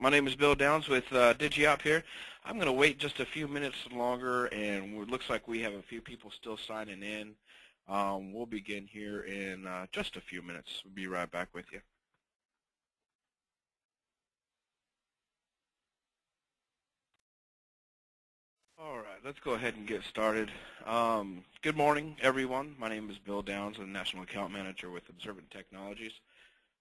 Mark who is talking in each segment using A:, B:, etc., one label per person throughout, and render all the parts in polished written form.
A: My name is Bill Downs with DIGIOP here. I'm going to wait just a few minutes longer, and it looks like we have a few people still signing in. We'll begin here in just a few minutes. We'll be right back with you. All right, let's go ahead and get started. Good morning, everyone. My name is Bill Downs. I'm the National Account Manager with Observant Technologies.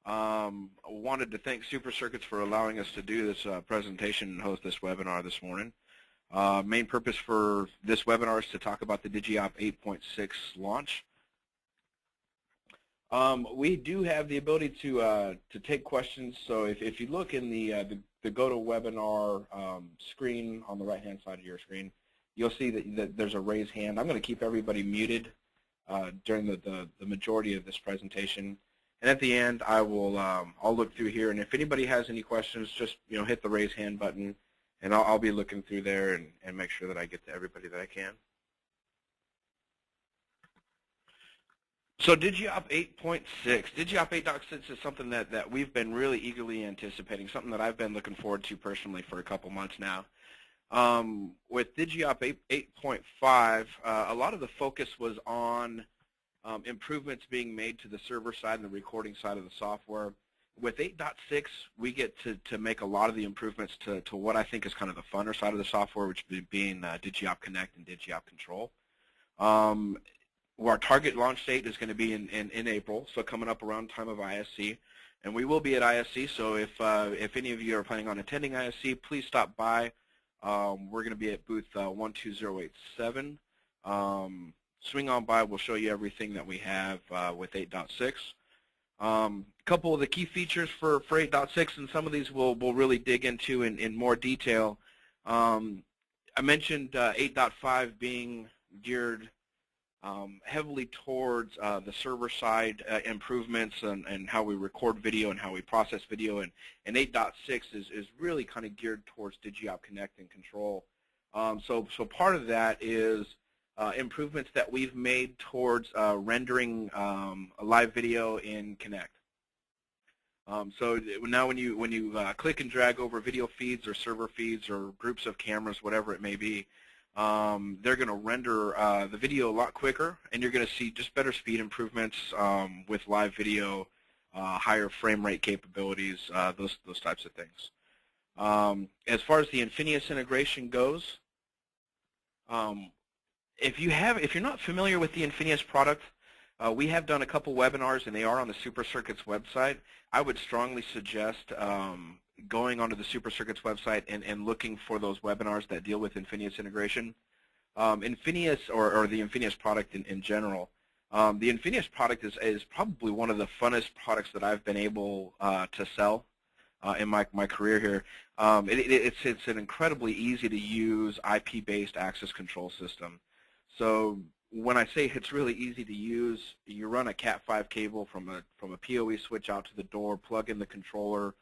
A: I wanted to thank Supercircuits for allowing us to do this presentation and host this webinar this morning. Main purpose for this webinar is to talk about the DIGIOP 8.6 launch. We do have the ability to take questions. So if you look in the GoToWebinar screen on the right-hand side of your screen, you'll see that there's a raise hand. I'm going to keep everybody muted during the majority of this presentation. And at the end, I'll look through here, and if anybody has any questions, just hit the raise hand button, and I'll be looking through there and make sure that I get to everybody that I can. So DIGIOP 8.6. DIGIOP 8.6 is something that we've been really eagerly anticipating, something that I've been looking forward to personally for a couple months now. With DIGIOP 8.5, a lot of the focus was on improvements being made to the server side and the recording side of the software. With 8.6, we get to make a lot of the improvements to what I think is kind of the funner side of the software, which being DIGIOP Connect and DIGIOP Control. Our target launch date is going to be in April, so coming up around time of ISC. And we will be at ISC, so if any of you are planning on attending ISC, please stop by. We're going to be at booth 12087. Swing on by. We'll show you everything that we have with 8.6. A couple of the key features for 8.6, and some of these we'll really dig into in more detail. I mentioned 8.5 being geared heavily towards the server side improvements and how we record video and how we process video, and 8.6 is really kind of geared towards DIGIOP Connect and Control. So part of that is improvements that we've made towards rendering a live video in Connect. So now when you click and drag over video feeds or server feeds or groups of cameras, whatever it may be, they're going to render the video a lot quicker, and you're going to see just better speed improvements with live video, higher frame rate capabilities, those types of things. As far as the Infinias integration goes, if you're not familiar with the Infinias product, we have done a couple webinars, and they are on the Supercircuits website. I would strongly suggest going onto the Supercircuits website and looking for those webinars that deal with Infinias integration. Infinias, or the Infinias product in general, the Infinias product is probably one of the funnest products that I've been able to sell in my career here. It's an incredibly easy to use IP-based access control system. So when I say it's really easy to use, you run a Cat5 cable from a PoE switch out to the door, plug in the controller.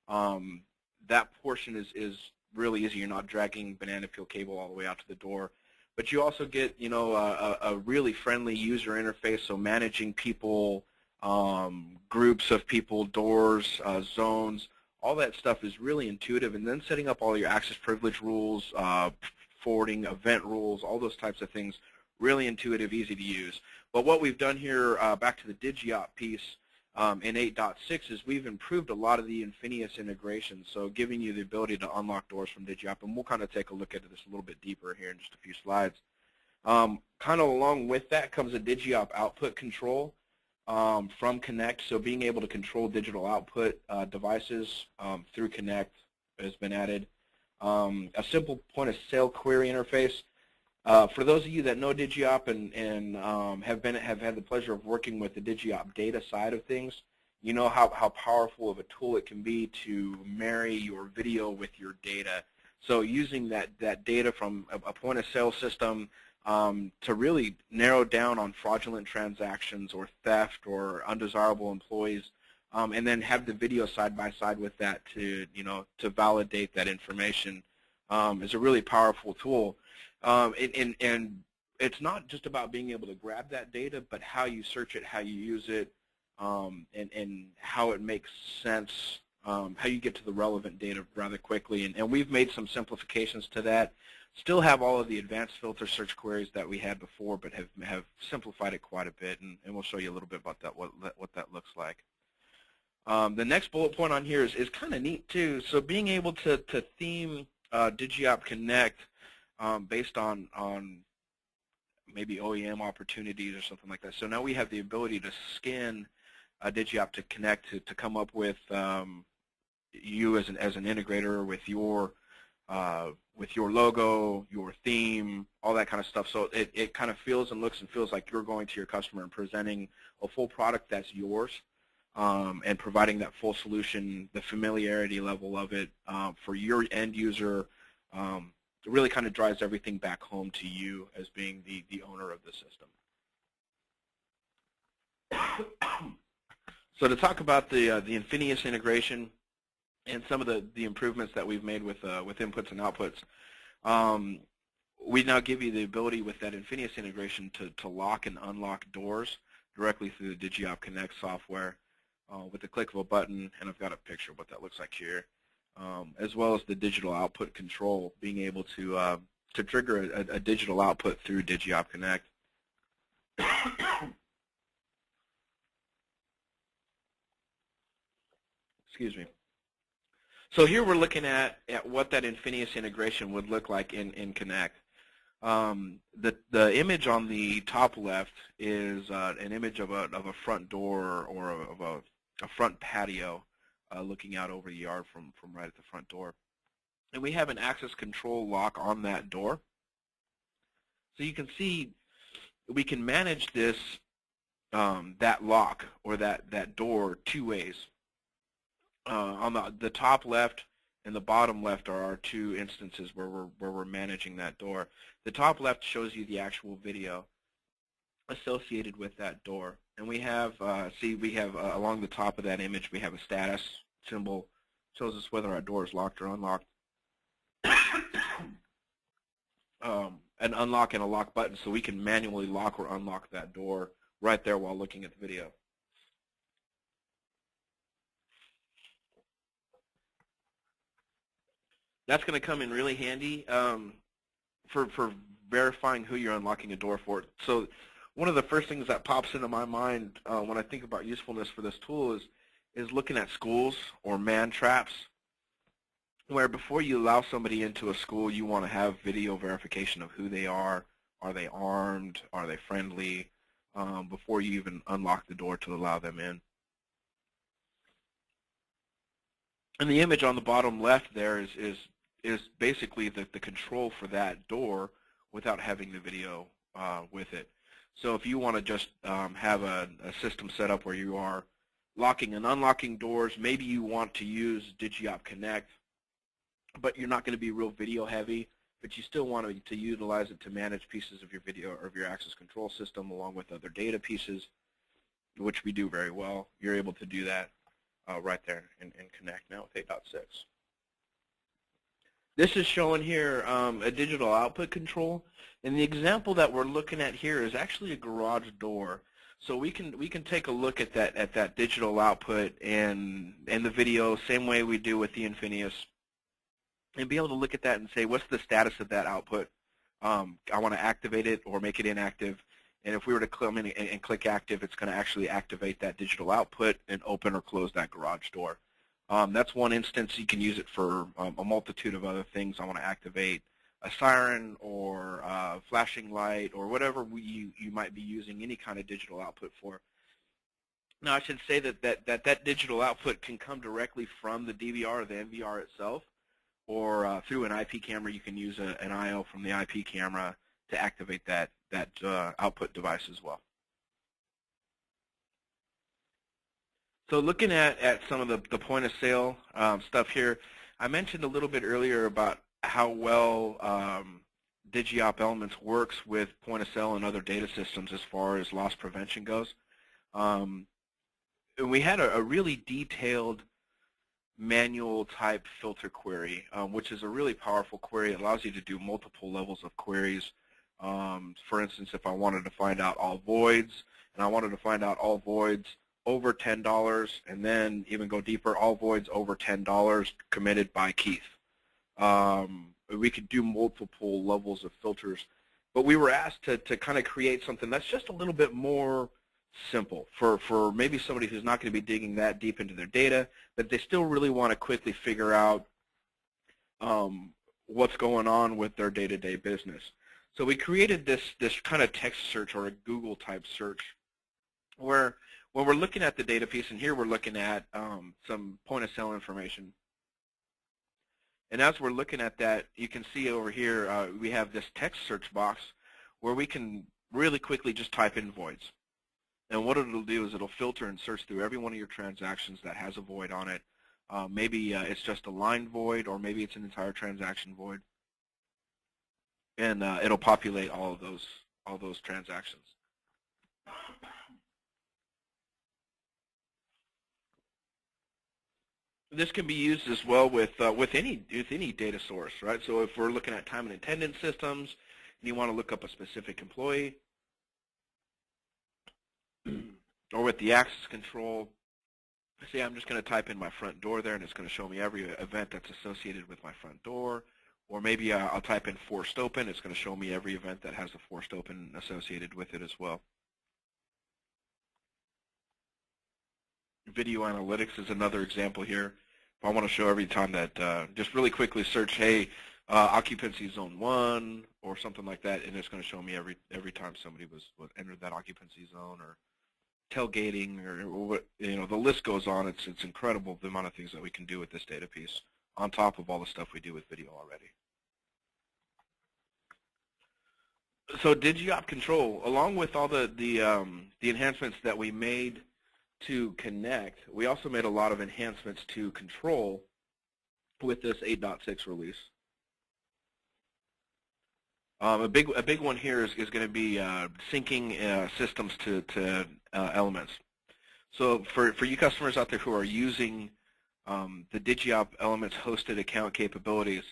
A: That portion is really easy. You're not dragging banana peel cable all the way out to the door. But you also get a really friendly user interface, so managing people, groups of people, doors, zones, all that stuff is really intuitive. And then setting up all your access privilege rules, forwarding event rules, all those types of things, really intuitive, easy to use. But what we've done here, back to the DIGIOP piece in 8.6, is we've improved a lot of the Infinias integration, so giving you the ability to unlock doors from DIGIOP, and we'll kind of take a look at this a little bit deeper here in just a few slides. Kind of along with that comes a DIGIOP output control from Connect, so being able to control digital output devices through Connect has been added. A simple point-of-sale query interface. For those of you that know DIGIOP and have had the pleasure of working with the DIGIOP data side of things, you know how powerful of a tool it can be to marry your video with your data. So using that data from a point-of-sale system to really narrow down on fraudulent transactions or theft or undesirable employees, and then have the video side by side with that to validate that information is a really powerful tool. And it's not just about being able to grab that data, but how you search it, how you use it, and how it makes sense how you get to the relevant data rather quickly. And we've made some simplifications to that. Still have all of the advanced filter search queries that we had before, but have simplified it quite a bit, and we'll show you a little bit about that, what that looks like. The next bullet point on here is kind of neat too. So being able to theme DIGIOP Connect based on maybe OEM opportunities or something like that. So now we have the ability to skin DIGIOP to Connect to come up with you as an integrator with your logo, your theme, all that kind of stuff. So it kind of feels and looks and feels like you're going to your customer and presenting a full product that's yours, and providing that full solution, the familiarity level of it for your end user. It really kind of drives everything back home to you as being the owner of the system. So to talk about the Infinias integration and some of the improvements that we've made with inputs and outputs, we now give you the ability with that Infinias integration to lock and unlock doors directly through the DIGIOP Connect software with the click of a button, and I've got a picture of what that looks like here, as well as the digital output control, being able to trigger a digital output through DIGIOP Connect. Excuse me. So here we're looking at what that Infinias integration would look like in Connect. The image on the top left is an image of a front door or of a front patio looking out over the yard from right at the front door. And we have an access control lock on that door. So you can see we can manage this that lock or that door two ways. On the top left and the bottom left are our two instances where we're managing that door. The top left shows you the actual video associated with that door, and we have along the top of that image we have a status symbol, shows us whether our door is locked or unlocked. An unlock and a lock button, so we can manually lock or unlock that door right there while looking at the video. That's going to come in really handy for verifying who you're unlocking a door for. So one of the first things that pops into my mind when I think about usefulness for this tool is looking at schools or man traps, where before you allow somebody into a school, you want to have video verification of who they are they armed, are they friendly, before you even unlock the door to allow them in. And the image on the bottom left there is basically the control for that door without having the video with it. So if you want to just have a system set up where you are locking and unlocking doors, maybe you want to use DIGIOP Connect, but you're not going to be real video heavy, but you still want to utilize it to manage pieces of your video or of your access control system along with other data pieces, which we do very well. You're able to do that right there in Connect now with 8.6. This is showing here a digital output control, and the example that we're looking at here is actually a garage door. So we can take a look at that digital output and the video, same way we do with the Infinias, and be able to look at that and say, what's the status of that output? I want to activate it or make it inactive. And if we were to come in and click active, it's going to actually activate that digital output and open or close that garage door. That's one instance. You can use it for a multitude of other things. I want to activate a siren or a flashing light or whatever you might be using any kind of digital output for. Now, I should say that digital output can come directly from the DVR or the NVR itself, or through an IP camera. You can use an I/O from the IP camera to activate that output device as well. So looking at some of the point of sale stuff here, I mentioned a little bit earlier about how well DIGIOP Elements works with point of sale and other data systems as far as loss prevention goes. We had a really detailed manual type filter query, which is a really powerful query. It allows you to do multiple levels of queries. For instance, if I wanted to find out all voids, and I wanted to find out all voids over $10, and then even go deeper, all voids over $10 committed by Keith. We could do multiple levels of filters, but we were asked to kind of create something that's just a little bit more simple for maybe somebody who's not going to be digging that deep into their data, but they still really want to quickly figure out what's going on with their day-to-day business. So we created this kind of text search, or a Google type search, where when we're looking at the data piece, and here we're looking at some point of sale information. And as we're looking at that, you can see over here we have this text search box where we can really quickly just type in voids. And what it'll do is it'll filter and search through every one of your transactions that has a void on it. Maybe it's just a line void, or maybe it's an entire transaction void. And it'll populate all those transactions. This can be used as well with any data source, right? So if we're looking at time and attendance systems, and you want to look up a specific employee, or with the access control, say I'm just going to type in my front door there, and it's going to show me every event that's associated with my front door. Or maybe I'll type in forced open. It's going to show me every event that has a forced open associated with it as well. Video analytics is another example here. If I want to show every time that, just really quickly search, hey, occupancy zone 1 or something like that, and it's going to show me every time somebody was entered that occupancy zone, or tailgating, or the list goes on. It's incredible the amount of things that we can do with this data piece, on top of all the stuff we do with video already. So DIGIOP Control, along with all the enhancements that we made to connect, we also made a lot of enhancements to control with this 8.6 release. A big one here is going to be syncing systems to elements. So for you customers out there who are using the DIGIOP Elements hosted account capabilities,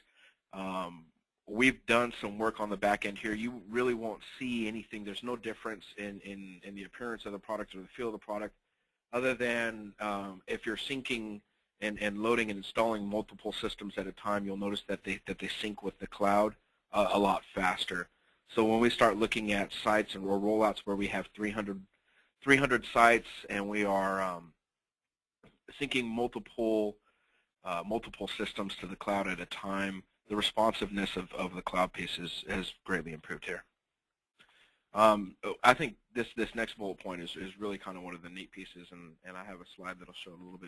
A: we've done some work on the back end here. You really won't see anything. There's no difference in the appearance of the product or the feel of the product, other than if you're syncing and loading and installing multiple systems at a time, you'll notice that they sync with the cloud a lot faster. So when we start looking at sites and rollouts where we have 300 sites, and we are syncing multiple systems to the cloud at a time, the responsiveness of the cloud piece has greatly improved here. I think this next bullet point is really kind of one of the neat pieces, and I have a slide that'll show it a little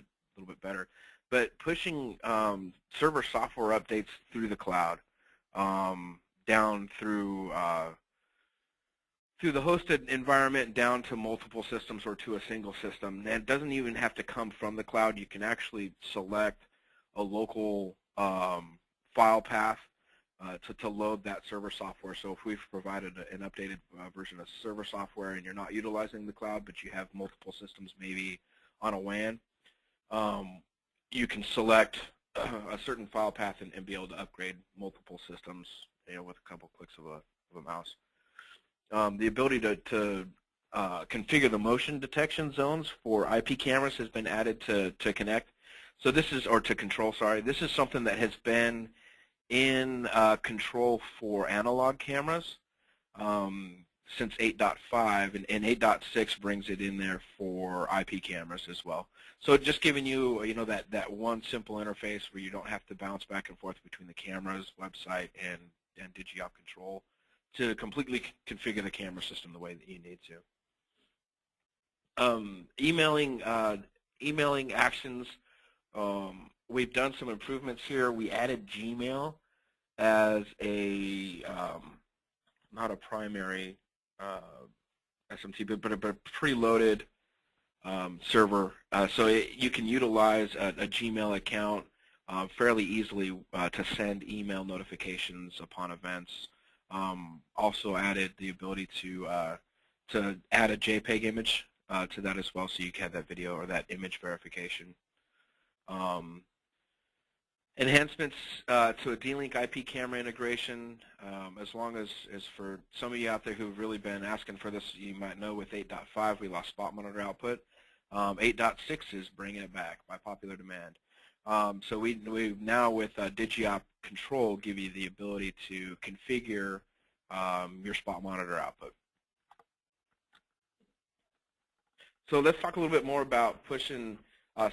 A: bit better. But pushing server software updates through the cloud, down through the hosted environment, down to multiple systems or to a single system. And it doesn't even have to come from the cloud. You can actually select a local file path to load that server software. So if we've provided an updated version of server software and you're not utilizing the cloud, but you have multiple systems maybe on a WAN, you can select a certain file path and be able to upgrade multiple systems, with a couple clicks of a mouse. The ability to configure the motion detection zones for IP cameras has been added to connect. So this is, or to control, sorry. This is something that has been in control for analog cameras since 8.5, and 8.6 brings it in there for IP cameras as well. So just giving you, that one simple interface where you don't have to bounce back and forth between the camera's website and DIGIOP Control to completely configure the camera system the way that you need to. Emailing actions. We've done some improvements here. We added Gmail as a not a primary SMT, but a preloaded server, so you can utilize a Gmail account fairly easily to send email notifications upon events. Also added the ability to add a JPEG image to that as well, so you can have that video or that image verification. Enhancements to a D-Link IP camera integration, as long as for some of you out there who've really been asking for this, you might know with 8.5 we lost spot monitor output. 8.6 is bringing it back by popular demand. So we now with DIGIOP Control give you the ability to configure your spot monitor output. So let's talk a little bit more about pushing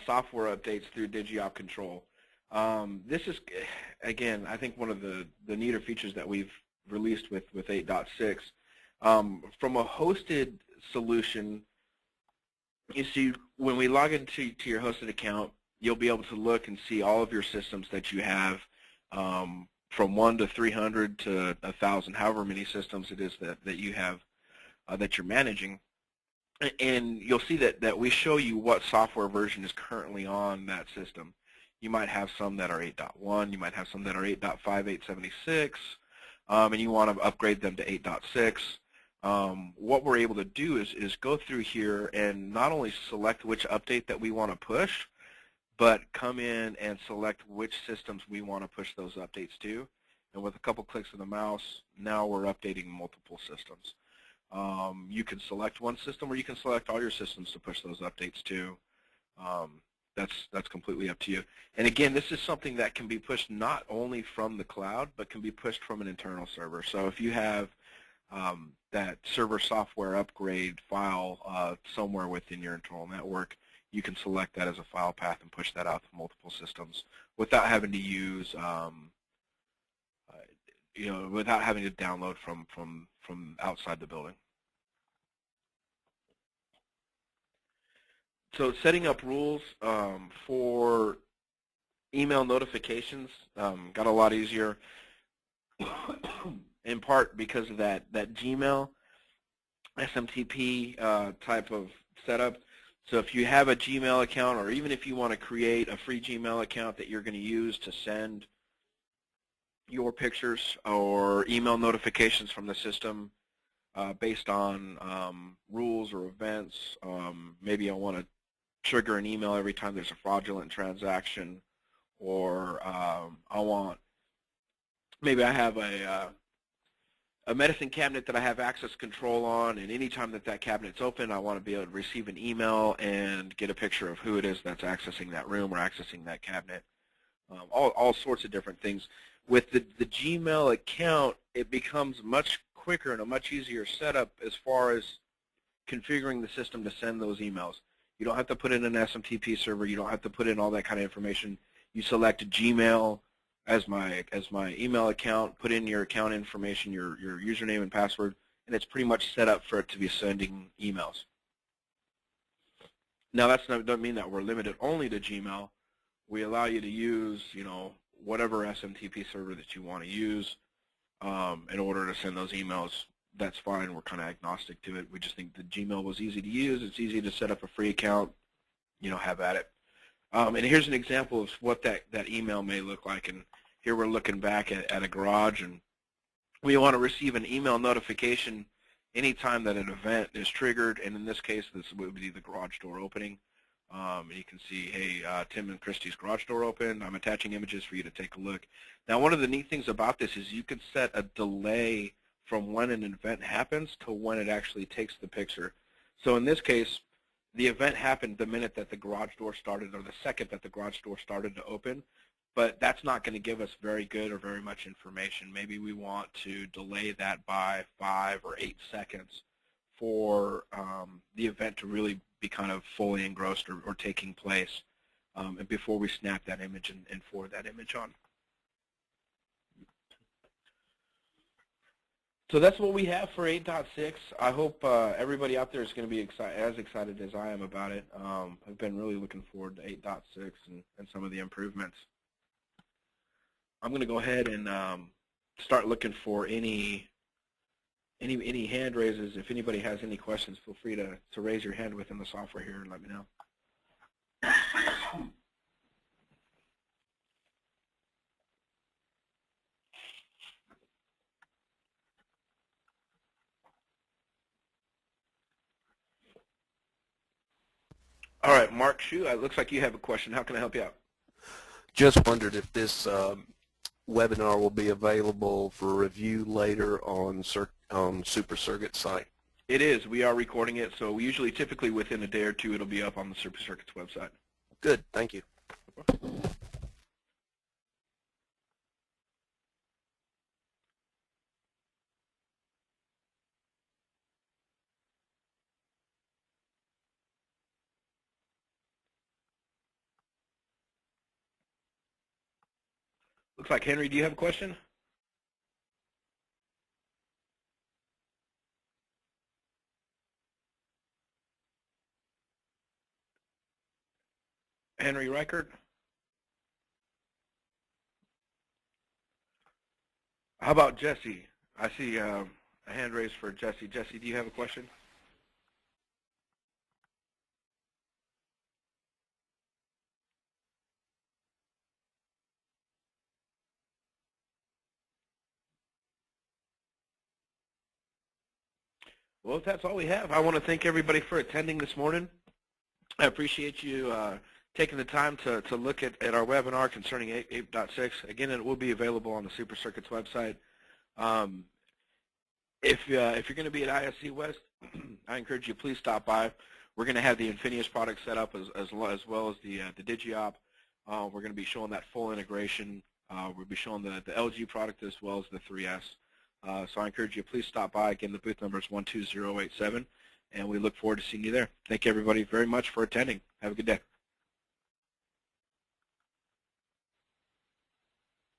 A: software updates through DIGIOP Control. This is, again, I think one of the neater features that we've released with 8.6. From a hosted solution, you see when we log into your hosted account, you'll be able to look and see all of your systems that you have, from 1 to 300 to 1,000, however many systems it is that you have that you're managing. And you'll see that we show you what software version is currently on that system. You might have some that are 8.1, you might have some that are 8.5, 876, and you want to upgrade them to 8.6. What we're able to do is go through here and not only select which update that we want to push, but come in and select which systems we want to push those updates to. And with a couple clicks of the mouse, now we're updating multiple systems. You can select one system, or you can select all your systems to push those updates to. That's completely up to you. And again, this is something that can be pushed not only from the cloud, but can be pushed from an internal server. So if you have that server software upgrade file somewhere within your internal network, you can select that as a file path and push that out to multiple systems without having to use, without having to download from outside the building. So setting up rules for email notifications got a lot easier, in part because of that Gmail SMTP type of setup. So if you have a Gmail account, or even if you want to create a free Gmail account that you're going to use to send your pictures or email notifications from the system based on rules or events, maybe I want to trigger an email every time there's a fraudulent transaction, or maybe I have a medicine cabinet that I have access control on, and anytime that cabinet's open, I want to be able to receive an email and get a picture of who it is that's accessing that room or accessing that cabinet. All sorts of different things. With the Gmail account, it becomes much quicker and a much easier setup as far as configuring the system to send those emails. You don't have to put in an SMTP server. You don't have to put in all that kind of information. You select Gmail as my email account, put in your account information, your username and password, and it's pretty much set up for it to be sending emails. Now that doesn't mean that we're limited only to Gmail. We allow you to use, whatever SMTP server that you want to use in order to send those emails. That's fine. We're kind of agnostic to it. We just think the Gmail was easy to use. It's easy to set up a free account. Have at it. And here's an example of what that email may look like. And here we're looking back at a garage, and we want to receive an email notification anytime that an event is triggered. And in this case, this would be the garage door opening. And you can see, hey, Tim and Christy's garage door open. I'm attaching images for you to take a look. Now, one of the neat things about this is you can set a delay from when an event happens to when it actually takes the picture. So in this case, the event happened the minute that the garage door started, or the second that the garage door started to open, but that's not going to give us very good or very much information. Maybe we want to delay that by 5 or 8 seconds for the event to really be kind of fully engrossed or taking place, and before we snap that image and forward that image on. So that's what we have for 8.6. I hope everybody out there is going to be as excited as I am about it. I've been really looking forward to 8.6 and some of the improvements. I'm going to go ahead and start looking for any hand raises. If anybody has any questions, feel free to raise your hand within the software here and let me know. All right, Mark Shu, it looks like you have a question. How can I help you out?
B: Just wondered if this webinar will be available for review later on Supercircuits site.
A: It is. We are recording it, so usually typically within a day or two it'll be up on the Supercircuits website.
B: Good. Thank you.
A: Looks like Henry, do you have a question? Henry Reichert? How about Jesse? I see a hand raised for Jesse. Jesse, do you have a question? Well, if that's all we have, I want to thank everybody for attending this morning. I appreciate you taking the time to look at our webinar concerning 8.6. Again, it will be available on the Supercircuits website. If you're going to be at ISC West, I encourage you, please stop by. We're going to have the Infinias product set up as well as the DIGIOP. We're going to be showing that full integration. We'll be showing the LG product as well as the 3S. So I encourage you, please stop by. Again, the booth number is 12087, and we look forward to seeing you there. Thank you, everybody, very much for attending. Have a good day.